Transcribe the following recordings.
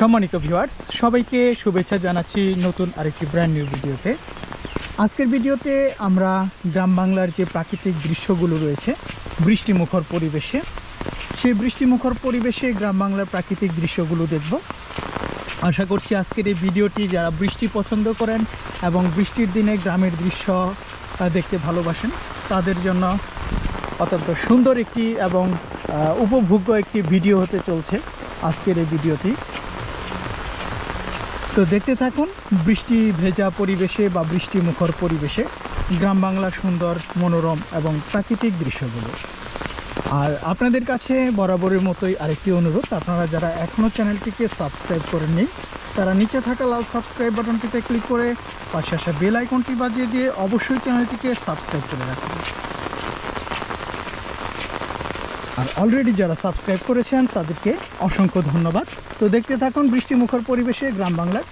সম্মানিত ভিউয়ার্স, সবাইকে শুভেচ্ছা জানাচ্ছি নতুন আরেকটি ব্র্যান্ড নিউ ভিডিওতে। আজকের ভিডিওতে আমরা গ্রাম বাংলার যে প্রাকৃতিক দৃশ্যগুলো রয়েছে বৃষ্টিমুখর পরিবেশে, সেই বৃষ্টিমুখর পরিবেশে গ্রাম বাংলার প্রাকৃতিক দৃশ্যগুলো দেখব। আশা করছি আজকের এই ভিডিওটি যারা বৃষ্টি পছন্দ করেন এবং বৃষ্টির দিনে গ্রামের দৃশ্য দেখতে ভালোবাসেন তাদের জন্য অত্যন্ত সুন্দর একটি এবং উপভোগ্য একটি ভিডিও হতে চলছে আজকের এই ভিডিওটি। তো দেখতে থাকুন বৃষ্টি ভেজা পরিবেশে বা বৃষ্টিমুখর পরিবেশে গ্রাম বাংলার সুন্দর মনোরম এবং প্রাকৃতিক দৃশ্যগুলো। আর আপনাদের কাছে বরাবরের মতোই আরেকটি অনুরোধ, আপনারা যারা এখনও চ্যানেলটিকে সাবস্ক্রাইব করেননি তারা নিচে থাকা লাল সাবস্ক্রাইব বাটনটিতে ক্লিক করে পাশে আসা বেল আইকনটি বাজিয়ে দিয়ে অবশ্যই চ্যানেলটিকে সাবস্ক্রাইব করে রাখুন। আর অলরেডি যারা সাবস্ক্রাইব করেছেন তাদেরকে অসংখ্য ধন্যবাদ। তো দেখতে থাকুন বৃষ্টিমুখর পরিবেশে গ্রাম বাংলার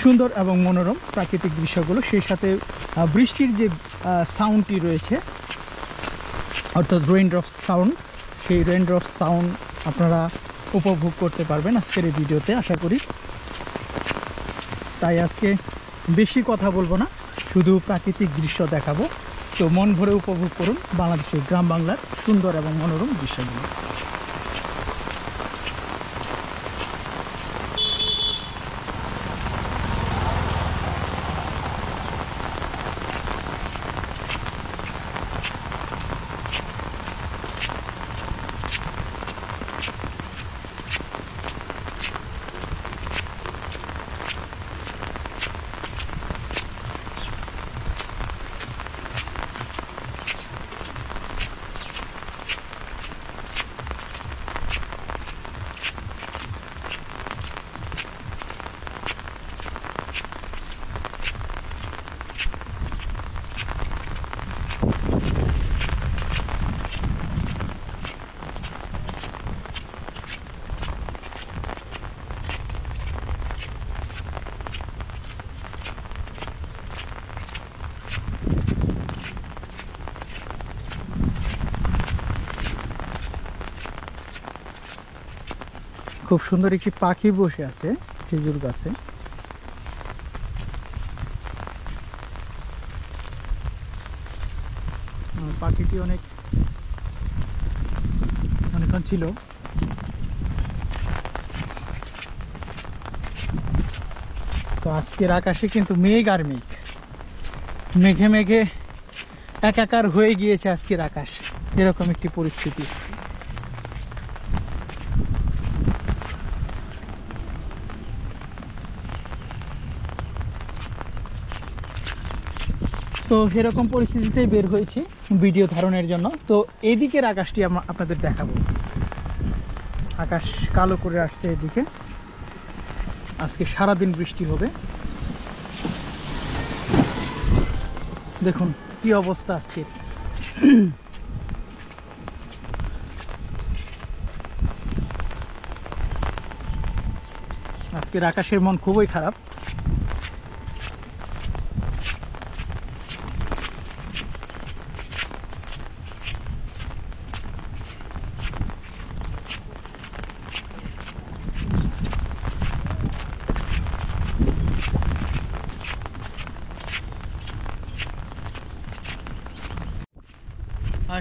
সুন্দর এবং মনোরম প্রাকৃতিক দৃশ্যগুলো, সেই সাথে বৃষ্টির যে সাউন্ডটি রয়েছে অর্থাৎ রেইনড্রপ সাউন্ড, সেই রেইনড্রপ সাউন্ড আপনারা উপভোগ করতে পারবেন আজকের এই ভিডিওতে আশা করি। তাই আজকে বেশি কথা বলবো না, শুধু প্রাকৃতিক দৃশ্য দেখাবো। তো মন ভরে উপভোগ করুন বাংলাদেশের গ্রাম বাংলার সুন্দর এবং মনোরম দৃশ্যগুলো। খুব সুন্দর একটি পাখি বসে আছে খেজুর গাছে। পাখিটি অনেকক্ষণ ছিল। তো আজকের আকাশে কিন্তু মেঘ আর মেঘ, মেঘে মেঘে একাকার হয়ে গিয়েছে আজকের আকাশ, এরকম একটি পরিস্থিতি। তো এরকম পরিস্থিতিতেই বের হয়েছি ভিডিও ধারণের জন্য। তো এদিকের আকাশটি আপনাদের দেখাবো। আকাশ কালো করে আসছে এদিকে, আজকে সারাদিন বৃষ্টি হবে। দেখুন কি অবস্থা আজকে। আজকের আকাশের মন খুবই খারাপ।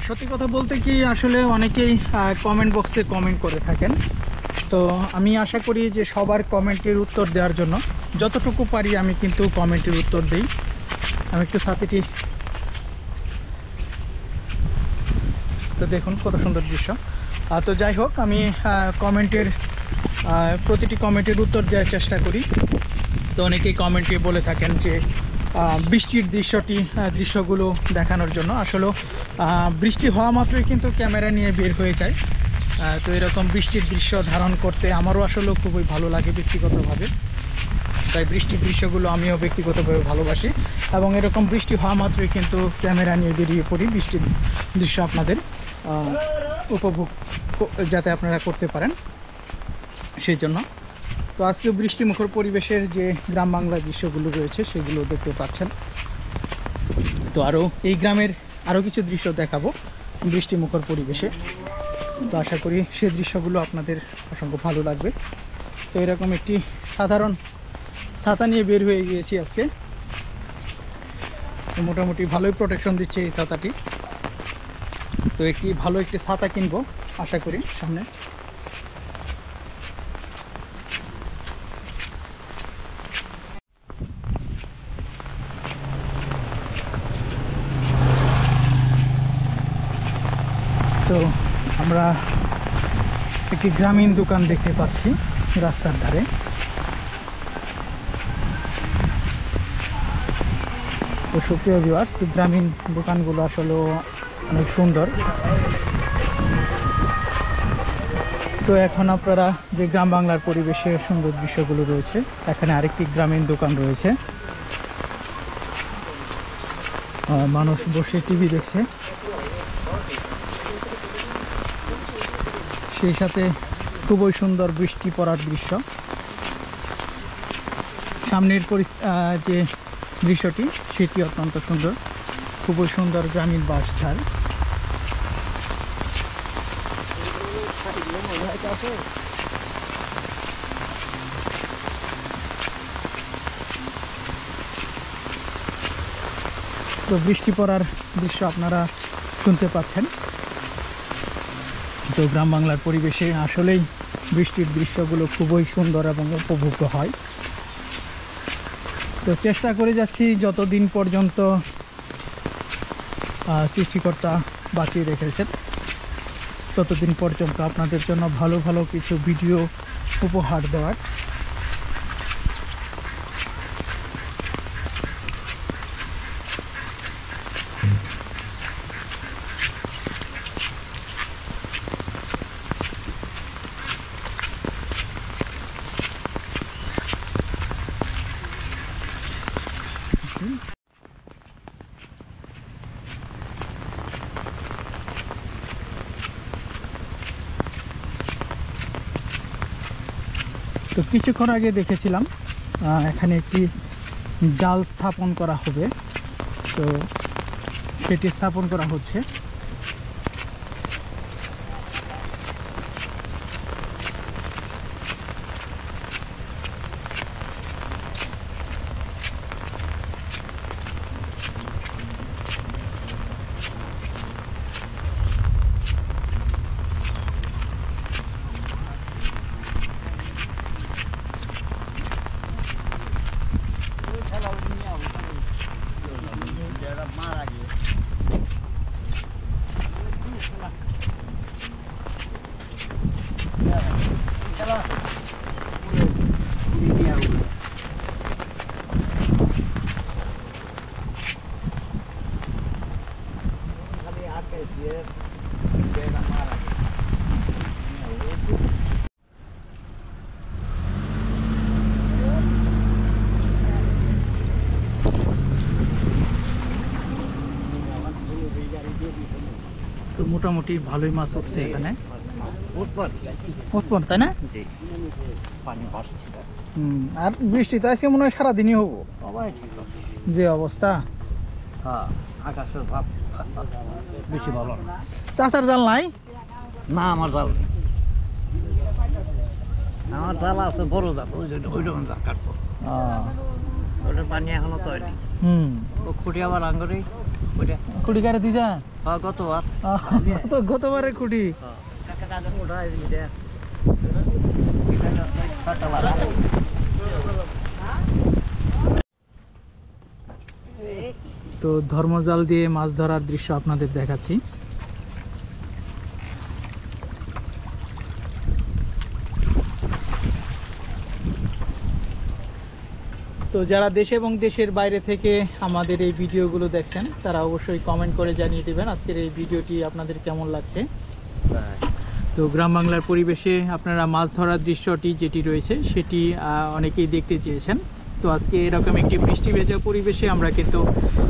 সত্যি কথা বলতে কি, আসলে অনেকেই কমেন্ট বক্সে কমেন্ট করে থাকেন। তো আমি আশা করি যে সবার কমেন্টের উত্তর দেওয়ার জন্য যতটুকু পারি আমি কিন্তু কমেন্টের উত্তর দিই। আমি একটু সাথেটি তো দেখুন কত সুন্দর দৃশ্য। তো যাই হোক, আমি প্রতিটি কমেন্টের উত্তর দেওয়ার চেষ্টা করি। তো অনেকেই কমেন্টে বলে থাকেন যে বৃষ্টির দৃশ্যগুলো দেখানোর জন্য। আসলে বৃষ্টি হওয়া মাত্রই কিন্তু ক্যামেরা নিয়ে বের হয়ে যায়। তো এরকম বৃষ্টির দৃশ্য ধারণ করতে আমারও আসলে খুবই ভালো লাগে ব্যক্তিগতভাবে। তাই বৃষ্টির দৃশ্যগুলো আমিও ব্যক্তিগতভাবে ভালোবাসি এবং এরকম বৃষ্টি হওয়া মাত্রই কিন্তু ক্যামেরা নিয়ে বেরিয়ে পড়ি বৃষ্টির দৃশ্য আপনাদের উপভোগ যাতে আপনারা করতে পারেন সেই জন্য। তো আজকে বৃষ্টিমুখর পরিবেশের যে গ্রাম বাংলার দৃশ্যগুলো রয়েছে সেগুলো দেখতে পাচ্ছেন। তো এই গ্রামের আরও কিছু দৃশ্য দেখাবো বৃষ্টিমুখর পরিবেশে। তো আশা করি সেই দৃশ্যগুলো আপনাদের অসংখ্য ভালো লাগবে। তো এরকম একটি সাধারণ ছাতা নিয়ে বের হয়ে গিয়েছি আজকে। তো মোটামুটি ভালোই প্রোটেকশন দিচ্ছে এই ছাতাটি। তো ভালো একটি ছাতা কিনবো আশা করি সামনে। তো আমরা একটি গ্রামীণ দোকান দেখতে পাচ্ছি রাস্তার ধারে। তো সুপ্রিয় ভিউয়ার্স, গ্রামীণ দোকানগুলো আসলে অনেক সুন্দর। তো এখন আপনারা যে গ্রাম বাংলার পরিবেশের সুন্দর দৃশ্যগুলো রয়েছে, এখানে আরেকটি গ্রামীণ দোকান রয়েছে। মানুষ বসে টিভি দেখছে, সেই সাথে খুবই সুন্দর বৃষ্টি পড়ার দৃশ্য। সামনের যে দৃশ্যটি সেটি অত্যন্ত সুন্দর, খুবই সুন্দর গ্রামীণ বাসঝাড়। তো বৃষ্টি পড়ার দৃশ্য আপনারা শুনতে পাচ্ছেন। তো গ্রাম বাংলার পরিবেশে আসলেই বৃষ্টির দৃশ্যগুলো খুবই সুন্দর এবং উপভোগ্য হয়। তো চেষ্টা করে যাচ্ছি যতদিন পর্যন্ত সৃষ্টিকর্তা বাঁচিয়ে রেখেছেন ততদিন পর্যন্ত আপনাদের জন্য ভালো ভালো কিছু ভিডিও উপহার দেওয়ার। তো কিছুক্ষণ আগে দেখেছিলাম এখানে একটি জাল স্থাপন করা হবে, তো সেটি স্থাপন করা হচ্ছে। তো মোটামুটি ভালোই মাছ উঠছে এখানে, উৎপন্ন তাই না? আর বৃষ্টি তো আজকে মনে হয় সারাদিনই হবো, যে অবস্থা। আকাশের ভাব বেশি ভালো না। চাচার জাল নাই? না, আমার জাল নেই। আমার জাল আছে বড় জাল, ওই জন্য ওইটা জাল কাটবো। ওটার পানি এখনো তৈরি। ও খুঁটি আবার আঙ্গুরি খুঁটি কারে তুই যা? গতবারে খুঁটি তো ধর্মজাল দিয়ে মাছ ধরার দৃশ্য আপনাদের দেখাচ্ছি। তো যারা দেশে এবং দেশের বাইরে থেকে আমাদের এই ভিডিওগুলো দেখছেন তারা অবশ্যই কমেন্ট করে জানিয়ে দেবেন আজকের এই ভিডিওটি আপনাদের কেমন লাগছে। তো গ্রাম বাংলার পরিবেশে আপনারা মাছ ধরার দৃশ্যটি যেটি রয়েছে সেটি অনেকেই দেখতে চেয়েছেন। তো আজকে এরকম একটি বৃষ্টি ভেজা পরিবেশে আমরা কিন্তু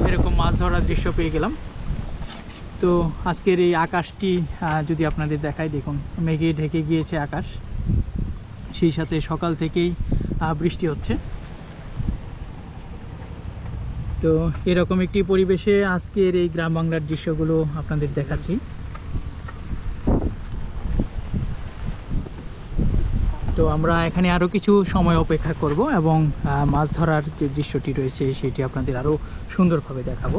এরকম মাছ ধরার দৃশ্য পেয়ে গেলাম। তো আজকের এই আকাশটি যদি আপনাদের দেখাই, দেখুন মেঘে ঢেকে গিয়েছে আকাশ, সেই সাথে সকাল থেকেই বৃষ্টি হচ্ছে। তো এরকম একটি পরিবেশে আজকের এই গ্রাম বাংলার দৃশ্যগুলো আপনাদের দেখাচ্ছি। তো আমরা এখানে আরও কিছু সময় অপেক্ষা করব এবং মাছ ধরার যে দৃশ্যটি রয়েছে সেটি আপনাদের আরও সুন্দরভাবে দেখাবো।